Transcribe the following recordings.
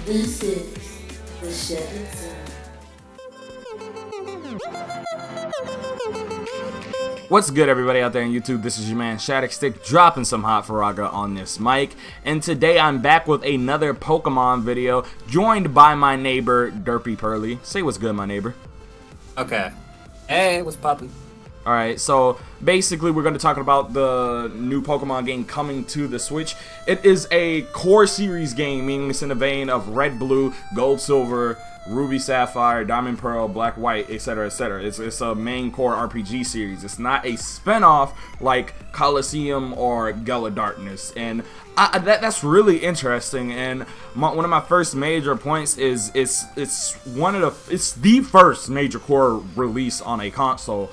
This is the Shadic Zone. What's good, everybody out there on YouTube? This is your man Shadicstick, dropping some hot Faraga on this mic, and today I'm back with another Pokemon video, joined by my neighbor Derpy Pearly. Say what's good, my neighbor. Okay. Hey, what's poppin'? Alright, so basically we're going to talk about the new Pokemon game coming to the Switch. It is a core series game, meaning it's in the vein of Red, Blue, Gold, Silver, Ruby, Sapphire, Diamond, Pearl, Black, White, etc., etc. It's a main core RPG series. It's not a spin-off like Colosseum or Gala Darkness, and that's really interesting. And one of my first major points is it's the first major core release on a console.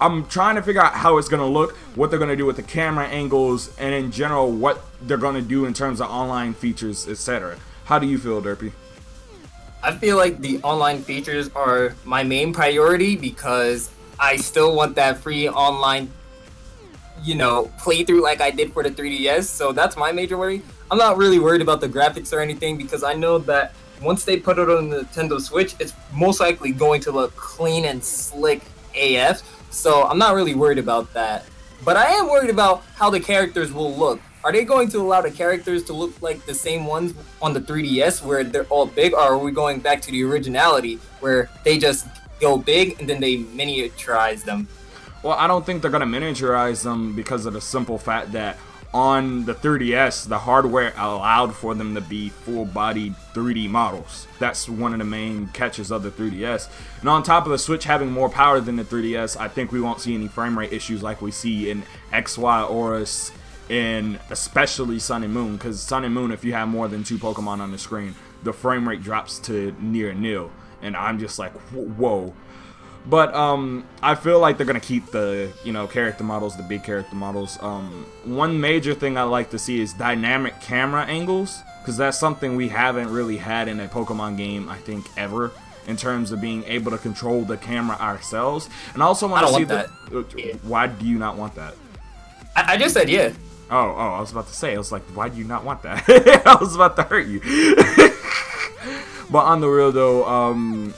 I'm trying to figure out how it's going to look, what they're going to do with the camera angles, and in general what they're going to do in terms of online features, etc. How do you feel, Derpy? I feel like the online features are my main priority because I still want that free online, playthrough like I did for the 3DS. So that's my major worry. I'm not really worried about the graphics or anything because I know that once they put it on the Nintendo Switch, it's most likely going to look clean and slick AF. So I'm not really worried about that. But I am worried about how the characters will look. Are they going to allow the characters to look like the same ones on the 3DS where they're all big, or are we going back to the originality where they just go big and then they miniaturize them? Well, I don't think they're going to miniaturize them because of the simple fact that on the 3DS, the hardware allowed for them to be full-bodied 3D models. That's one of the main catches of the 3DS. And on top of the Switch having more power than the 3DS, I think we won't see any frame rate issues like we see in XY Aurus, and especially Sun and Moon, because Sun and Moon, if you have more than 2 Pokemon on the screen, the frame rate drops to near nil, and I'm just like, whoa. But I feel like they're gonna keep the character models, the big character models. One major thing I like to see is dynamic camera angles, because that's something we haven't really had in a Pokemon game, I think, ever, in terms of being able to control the camera ourselves. And I also want to see that. Why do you not want that? I just said yeah. Oh, I was about to say, I was like, why do you not want that? I was about to hurt you. But on the real though,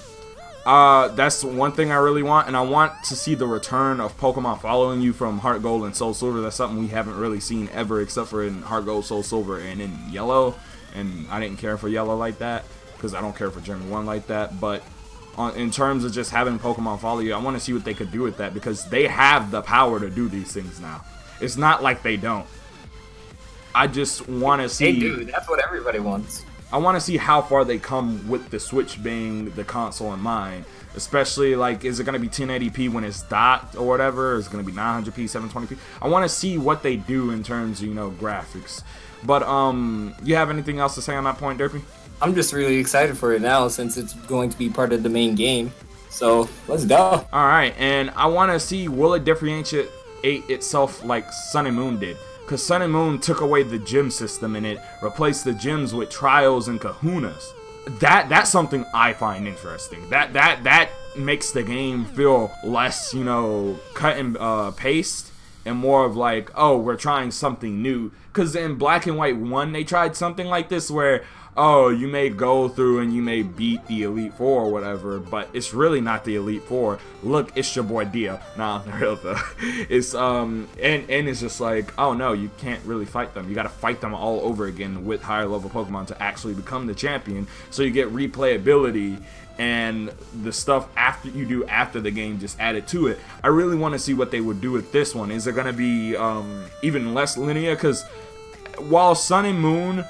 that's one thing I really want, and I want to see the return of Pokemon following you from Heart Gold and Soul Silver. That's something we haven't really seen ever, except for in Heart Gold, Soul Silver, and in Yellow. And I didn't care for Yellow like that, because I don't care for Gen 1 like that. But in terms of just having Pokemon follow you, I want to see what they could do with that, because they have the power to do these things now. It's not like they don't. I just want to see... They do. That's what everybody wants. I want to see how far they come with the Switch being the console in mind. Especially, like, is it going to be 1080p when it's docked or whatever? Is it going to be 900p, 720p? I want to see what they do in terms of, graphics. But, you have anything else to say on that point, Derpy? I'm just really excited for it now since it's going to be part of the main game. So, let's go. Alright, and I want to see, will it differentiate itself like Sun and Moon did? Because Sun and Moon took away the gym system and it replaced the gyms with trials and kahunas. That's something I find interesting. That makes the game feel less, cut and paste, and more of like, oh, we're trying something new. Because in Black and White 1, they tried something like this where, oh, you may go through and you may beat the Elite Four or whatever, but it's really not the Elite Four. Look, it's your boy Dio. Nah, for real though. It's and it's just like, oh no, you can't really fight them. You gotta fight them all over again with higher level Pokemon to actually become the champion. So you get replayability and the stuff after you do after the game just added to it. I really want to see what they would do with this one. Is it gonna be even less linear? Because while Sun and Moon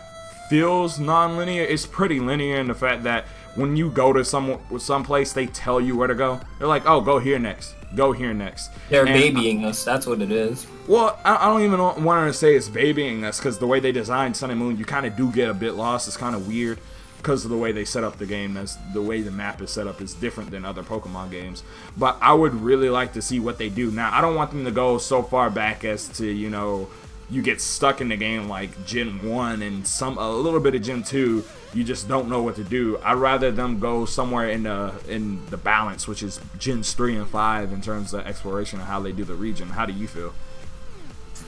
feels non-linear, it's pretty linear in the fact that when you go to some place, they tell you where to go. They're like, oh, go here next, go here next. They're babying us, that's what it is. Well, I don't even want to say it's babying us, because the way they designed Sun and Moon, you kind of do get a bit lost. It's kind of weird because of the way they set up the game. The way the map is set up is different than other Pokemon games. But I would really like to see what they do. Now, I don't want them to go so far back as to, you get stuck in the game like Gen 1 and a little bit of Gen 2, you just don't know what to do. I'd rather them go somewhere in the balance, which is Gens 3 and 5 in terms of exploration and how they do the region. How do you feel?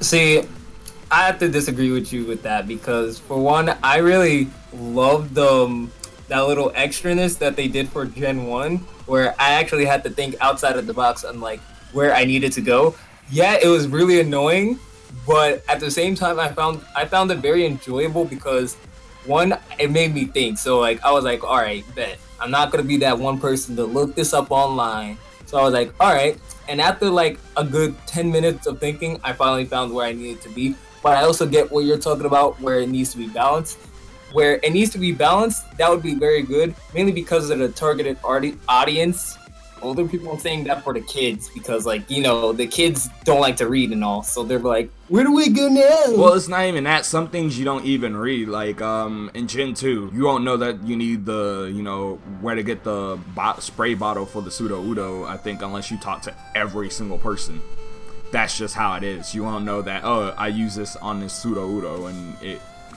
See, I have to disagree with you with that because, for one, I really loved that little extraness that they did for Gen 1, where I actually had to think outside of the box on like where I needed to go. Yeah, it was really annoying, but at the same time, I found it very enjoyable because, one, it made me think. So like I was like, all right, bet I'm not gonna be that one person to look this up online. So I was like, all right. And after like a good 10 minutes of thinking, I finally found where I needed to be. But I also get what you're talking about, where it needs to be balanced. Where it needs to be balanced, that would be very good, mainly because of the targeted audience. Older people, I'm saying that for the kids, because, like, you know, the kids don't like to read and all, so they're like, where do we go now? Well, it's not even that. Some things you don't even read, like, in Gen 2, you won't know that you need the, you know, where to get the spray bottle for the Pseudo-Udo, I think, unless you talk to every single person. That's just how it is. You won't know that, oh, I use this on this Pseudo-Udo, and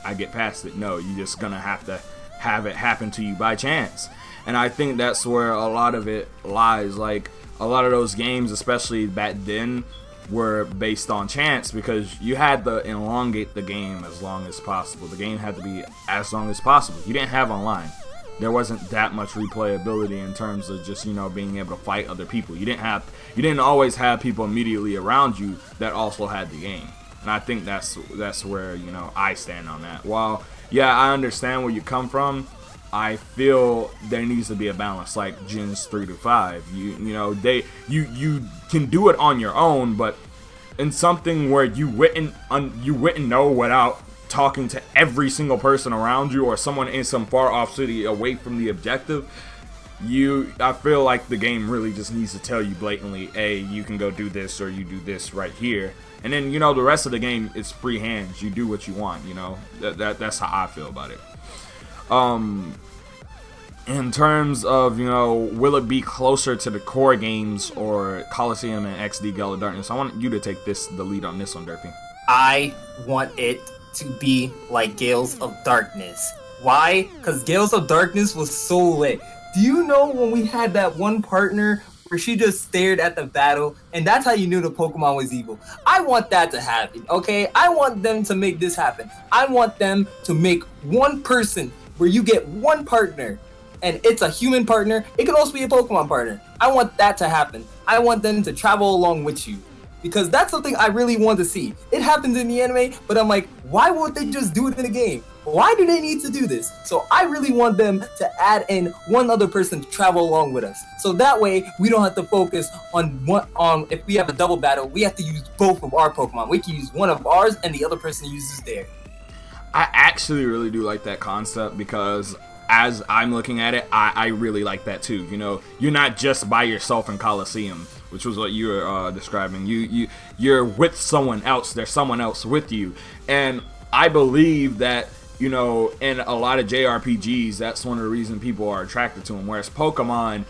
I get past it. No, you're just gonna have to have it happen to you by chance. And I think that's where a lot of it lies. Like, a lot of those games, especially back then, were based on chance because you had to elongate the game as long as possible. The game had to be as long as possible. You didn't have online. There wasn't that much replayability in terms of just, you know, being able to fight other people. You didn't always have people immediately around you that also had the game. And I think that's where, you know, I stand on that. While, yeah, I understand where you come from, I feel there needs to be a balance, like Gens 3 to 5. You know, you can do it on your own, but in something where you wouldn't know without talking to every single person around you or someone in some far off city away from the objective, I feel like the game really just needs to tell you blatantly, hey, you can go do this or you do this right here. And then, you know, the rest of the game is free hands. You do what you want, you know. That's how I feel about it. In terms of, you know, will it be closer to the core games or Coliseum and XD Gale of Darkness? I want you to take the lead on this one, Derpy. I want it to be like Gales of Darkness. Why? Because Gales of Darkness was so lit. Do you know when we had that one partner where she just stared at the battle, and that's how you knew the Pokemon was evil? I want that to happen, okay? I want them to make this happen. I want them to make one person where you get one partner, and it's a human partner. It can also be a Pokemon partner. I want that to happen. I want them to travel along with you, because that's something I really want to see. It happens in the anime, but I'm like, why won't they just do it in the game? Why do they need to do this? So I really want them to add in one other person to travel along with us. So that way, we don't have to focus on if we have a double battle, we have to use both of our Pokemon. We can use one of ours and the other person uses theirs. I actually really do like that concept because as I'm looking at it, I really like that too. You know, you're not just by yourself in Coliseum, which was what you were describing. You're with someone else. There's someone else with you. And I believe that, you know, in a lot of JRPGs, that's one of the reasons people are attracted to them. Whereas Pokemon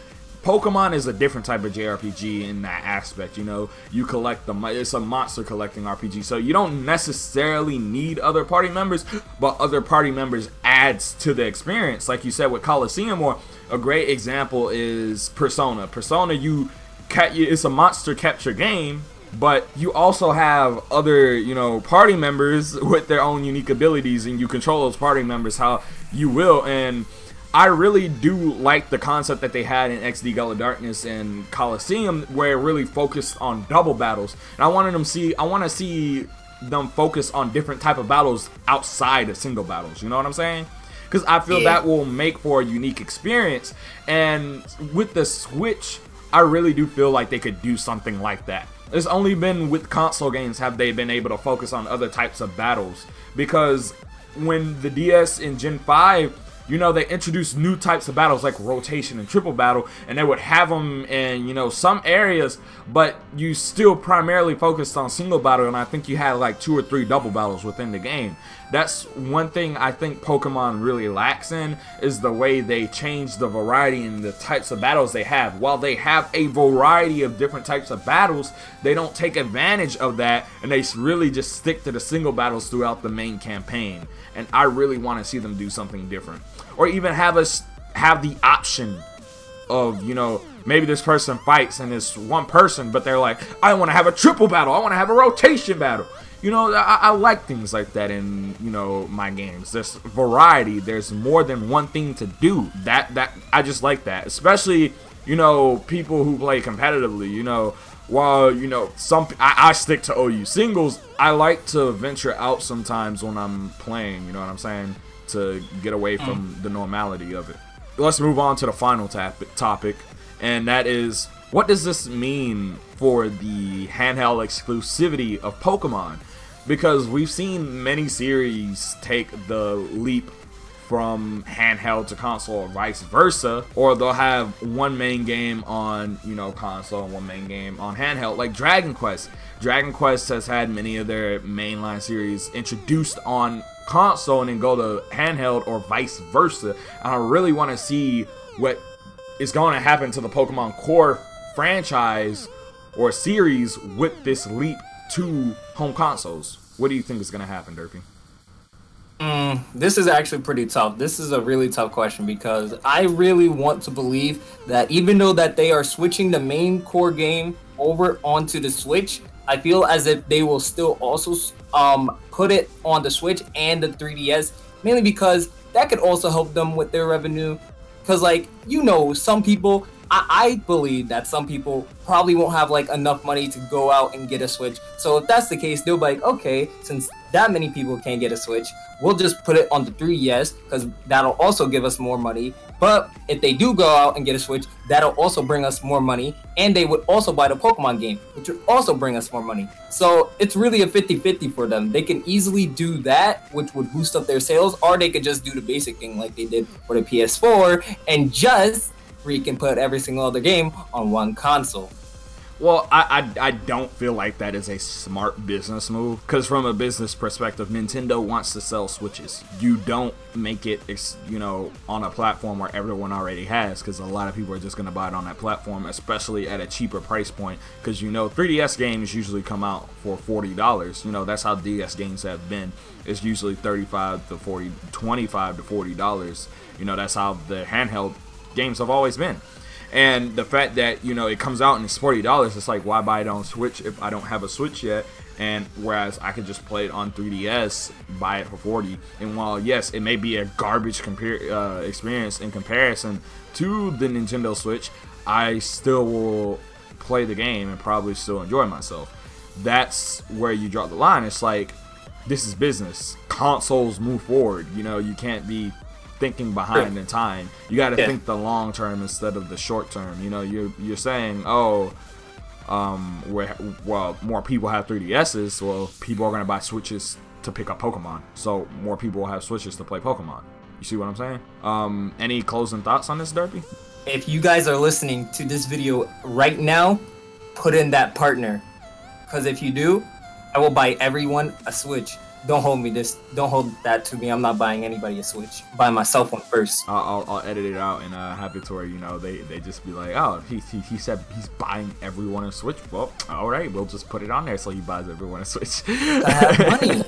is a different type of JRPG in that aspect. You know, you collect it's a monster collecting RPG, so you don't necessarily need other party members, but other party members adds to the experience. Like you said with Coliseum, or a great example is Persona. Persona, it's a monster capture game, but you also have other, you know, party members with their own unique abilities, and you control those party members how you will. And I really do like the concept that they had in XD Gale of Darkness and Coliseum, where it really focused on double battles. And I want to see them focus on different type of battles outside of single battles. You know what I'm saying? Because I feel that will make for a unique experience. And with the Switch, I really do feel like they could do something like that. It's only been with console games have they been able to focus on other types of battles. Because when the DS in Gen 5, you know, they introduced new types of battles like rotation and triple battle, and they would have them in, you know, some areas, but you still primarily focused on single battle, and I think you had like 2 or 3 double battles within the game. That's one thing I think Pokemon really lacks in, is the way they change the variety and the types of battles they have. While they have a variety of different types of battles, they don't take advantage of that, and they really just stick to the single battles throughout the main campaign. And I really want to see them do something different. or even have us have the option of, you know, maybe this person fights and it's one person, but they're like, I want to have a triple battle, I want to have a rotation battle. You know, I like things like that in, you know, my games. There's variety. There's more than one thing to do. That I just like that. Especially, you know, people who play competitively. You know, while, you know, I stick to OU singles, I like to venture out sometimes when I'm playing. You know what I'm saying? To get away from the normality of it. Let's move on to the final topic, and that is, what does this mean for the handheld exclusivity of Pokemon? Because we've seen many series take the leap from handheld to console or vice versa, or they'll have one main game on, you know, console and one main game on handheld, like Dragon Quest. Dragon Quest has had many of their mainline series introduced on console and then go to handheld, or vice versa. And I really want to see what is going to happen to the Pokemon core franchise or series with this leap to home consoles. What do you think is going to happen, Derpy? This is actually pretty tough. This is a really tough question, because I really want to believe that even though that they are switching the main core game over onto the Switch, I feel as if they will still also put it on the Switch and the 3DS, mainly because that could also help them with their revenue. Because, like, you know, some people, I believe that some people probably won't have, like, enough money to go out and get a Switch. So if that's the case, they'll be like, okay, since that many people can't get a Switch, we'll just put it on the 3DS, because that'll also give us more money. But if they do go out and get a Switch, that'll also bring us more money, and they would also buy the Pokemon game, which would also bring us more money. So it's really a 50-50 for them. They can easily do that, which would boost up their sales, or they could just do the basic thing like they did for the PS4 and just freaking put every single other game on one console. Well, I don't feel like that is a smart business move, because from a business perspective, Nintendo wants to sell Switches. You don't make it, you know, on a platform where everyone already has, because a lot of people are just going to buy it on that platform, especially at a cheaper price point, because, you know, 3DS games usually come out for $40. You know, that's how DS games have been. It's usually $35 to $40, $25 to $40. You know, that's how the handheld games have always been. And the fact that, you know, it comes out and it's $40, it's like, why buy it on Switch if I don't have a Switch yet? And whereas I could just play it on 3DS, buy it for $40. And while, yes, it may be a garbage experience in comparison to the Nintendo Switch, I still will play the game and probably still enjoy myself. That's where you draw the line. It's like, this is business. Consoles move forward. You know, you can't be thinking behind in time. You got to think the long term instead of the short term. You know, you're saying, oh, well, more people have 3DSs. Well, people are going to buy Switches to pick up Pokemon, so more people will have Switches to play Pokemon. You see what I'm saying? Any closing thoughts on this, Derpy? If you guys are listening to this video right now, put in that partner, because if you do, I will buy everyone a Switch. Don't hold that to me. I'm not buying anybody a Switch. Buy myself one first. I'll edit it out and have it to where, you know, they just be like, oh, he said he's buying everyone a Switch. Well, all right, we'll just put it on there so he buys everyone a Switch. I have money.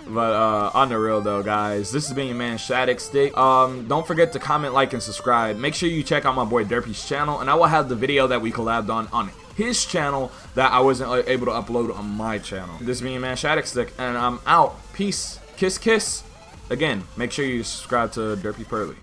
But on the real though, guys, this has been your man Shadicstick. Don't forget to comment, like, and subscribe. Make sure you check out my boy Derpy's channel, and I will have the video that we collabed on his channel that I wasn't able to upload on my channel. This has been your man Shadicstick, and I'm out. Peace. Kiss, kiss. Again, make sure you subscribe to Derpy Pearly.